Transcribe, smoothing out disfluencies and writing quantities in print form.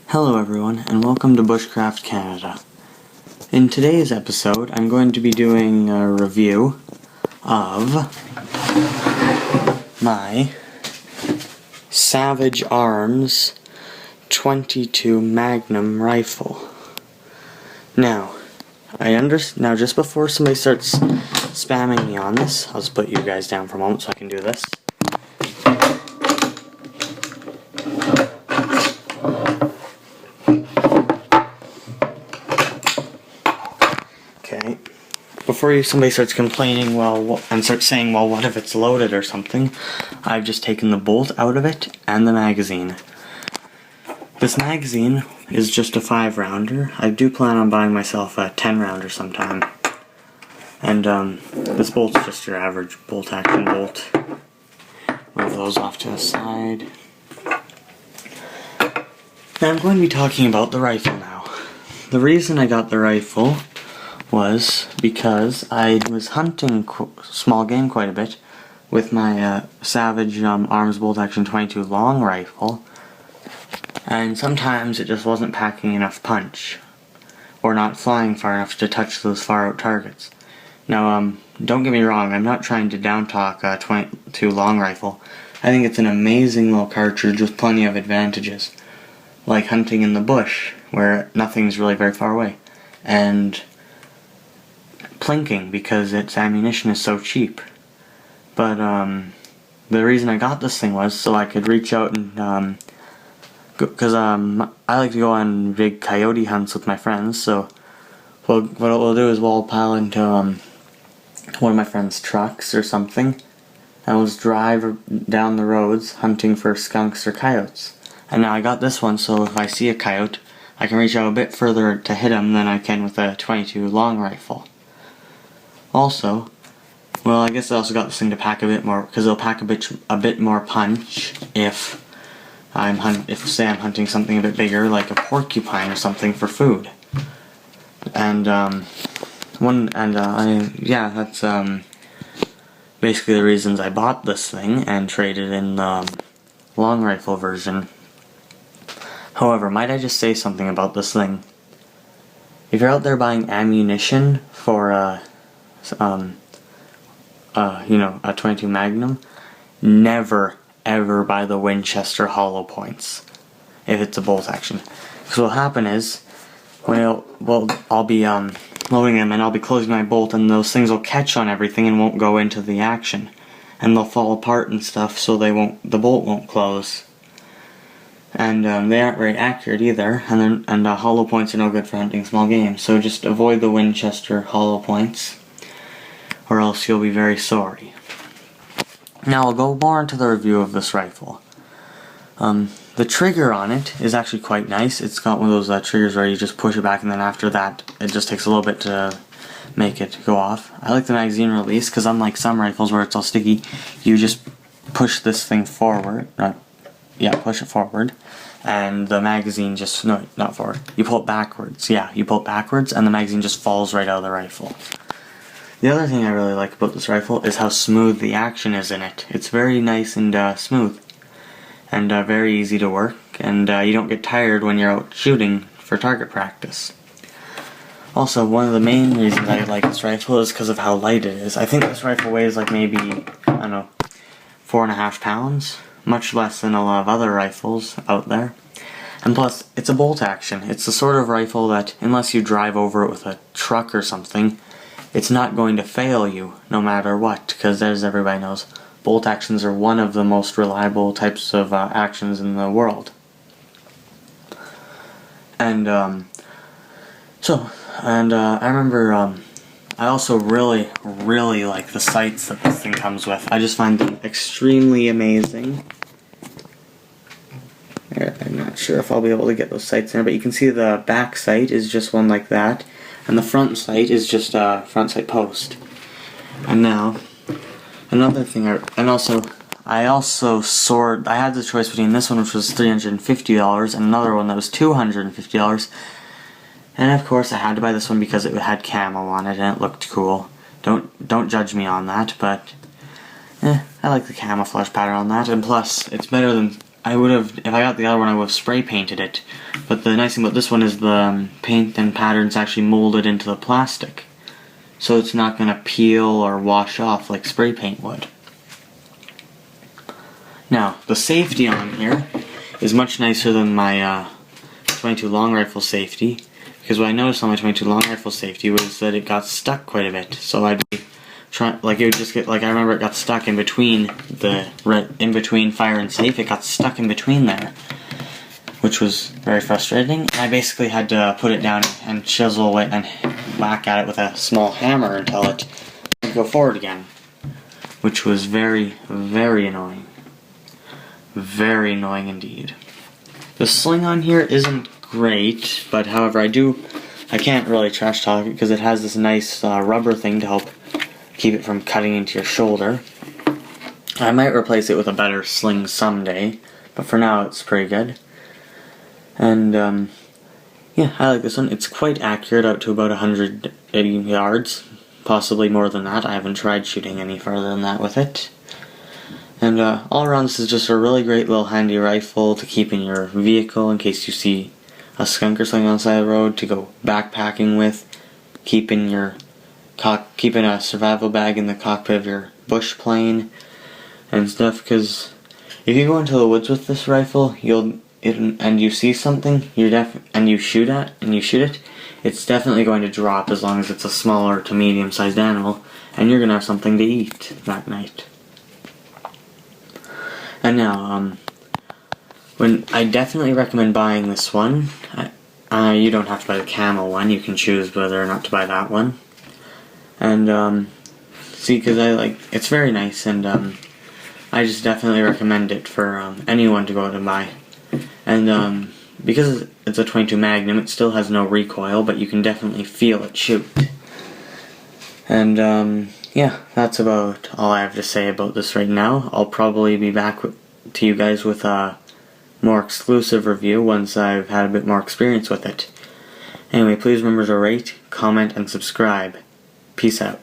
Hello everyone, and welcome to Bushcraft Canada. In today's episode, I'm going to be doing a review of my Savage Arms 22 Magnum rifle. Now, just before somebody starts spamming me on this, I'll just put you guys down for a moment so I can do this. Okay, before somebody starts complaining, and starts saying, well, what if it's loaded or something, I've just taken the bolt out of it and the magazine. This magazine is just a 5-rounder. I do plan on buying myself a 10-rounder sometime. And this bolt's just your average bolt action bolt. Move those off to the side. Now I'm going to be talking about the rifle now. The reason I got the rifle was because I was hunting small game quite a bit with my Savage Arms Bolt Action 22 long rifle, and sometimes it just wasn't packing enough punch or not flying far enough to touch those far out targets. Now don't get me wrong, I'm not trying to down talk a 22 long rifle. I think it's an amazing little cartridge with plenty of advantages, like hunting in the bush where nothing's really very far away, and plinking because its ammunition is so cheap. But the reason I got this thing was so I could reach out and because I like to go on big coyote hunts with my friends. So what we'll do is we'll pile into one of my friends' trucks or something, and we'll just drive down the roads hunting for skunks or coyotes. And now I got this one, so if I see a coyote, I can reach out a bit further to hit him than I can with a 22 long rifle. Also, well, I guess I also got this thing to pack a bit more, because it'll pack a bit more punch if say I'm hunting something a bit bigger, like a porcupine or something for food. And that's basically the reasons I bought this thing and traded in the long rifle version. However, might I just say something about this thing? If you're out there buying ammunition for a 22 Magnum, never ever buy the Winchester hollow points if it's a bolt action. Because what'll happen is, I'll be loading them and I'll be closing my bolt, and those things will catch on everything and won't go into the action, and they'll fall apart and stuff, so the bolt won't close. And they aren't very accurate either, and hollow points are no good for hunting small game, so just avoid the Winchester hollow points, or else you'll be very sorry. Now I'll go more into the review of this rifle. The trigger on it is actually quite nice. It's got one of those triggers where you just push it back, and then after that it just takes a little bit to make it go off. I like the magazine release, because unlike some rifles where it's all sticky, you just push this thing forward, push it forward, and the magazine not forward. You pull it backwards. Yeah, you pull it backwards, and the magazine just falls right out of the rifle. The other thing I really like about this rifle is how smooth the action is in it. It's very nice and smooth, and very easy to work, and you don't get tired when you're out shooting for target practice. Also, one of the main reasons I like this rifle is because of how light it is. I think this rifle weighs like maybe, 4.5 pounds, much less than a lot of other rifles out there. And plus, it's a bolt action. It's the sort of rifle that, unless you drive over it with a truck or something, it's not going to fail you no matter what, because as everybody knows, bolt actions are one of the most reliable types of actions in the world. And I remember I also really like the sights that this thing comes with. I just find them extremely amazing. I'm not sure if I'll be able to get those sights in, but you can see the back sight is just one like that, and the front sight is just a front sight post. And now, another thing, I had the choice between this one, which was $350, and another one that was $250. And of course I had to buy this one because it had camo on it and it looked cool. Don't judge me on that, but I like the camouflage pattern on that, and plus it's better than I would have, if I got the other one, I would have spray painted it. But the nice thing about this one is the paint and pattern's actually molded into the plastic. So it's not going to peel or wash off like spray paint would. Now, the safety on here is much nicer than my 22 long rifle safety. Because what I noticed on my 22 long rifle safety was that it got stuck quite a bit. So I'd be trying, like it would just get, like I remember it got stuck in between in between fire and safe. It got stuck in between there, which was very frustrating. I basically had to put it down and chisel it and whack at it with a small hammer until it would go forward again, which was very, very annoying. Very annoying indeed. The sling on here isn't great, but however I can't really trash talk it because it has this nice rubber thing to help keep it from cutting into your shoulder. I might replace it with a better sling someday, but for now it's pretty good. And yeah, I like this one. It's quite accurate out to about 180 yards, possibly more than that. I haven't tried shooting any further than that with it. And all around, this is just a really great little handy rifle to keep in your vehicle in case you see a skunk or something on the side of the road, to go backpacking with, keeping a survival bag in the cockpit of your bush plane and stuff. Because if you go into the woods with this rifle, and you see something, and you shoot it, it's definitely going to drop as long as it's a smaller to medium-sized animal, and you're gonna have something to eat that night. And now, when I definitely recommend buying this one. You don't have to buy the Camel one. You can choose whether or not to buy that one. And see, because it's very nice, and I just definitely recommend it for anyone to go out and buy. And because it's a 22 Magnum, it still has no recoil, but you can definitely feel it shoot. And yeah, that's about all I have to say about this right now. I'll probably be back to you guys with a more exclusive review once I've had a bit more experience with it. Anyway, please remember to rate, comment, and subscribe. Peace out.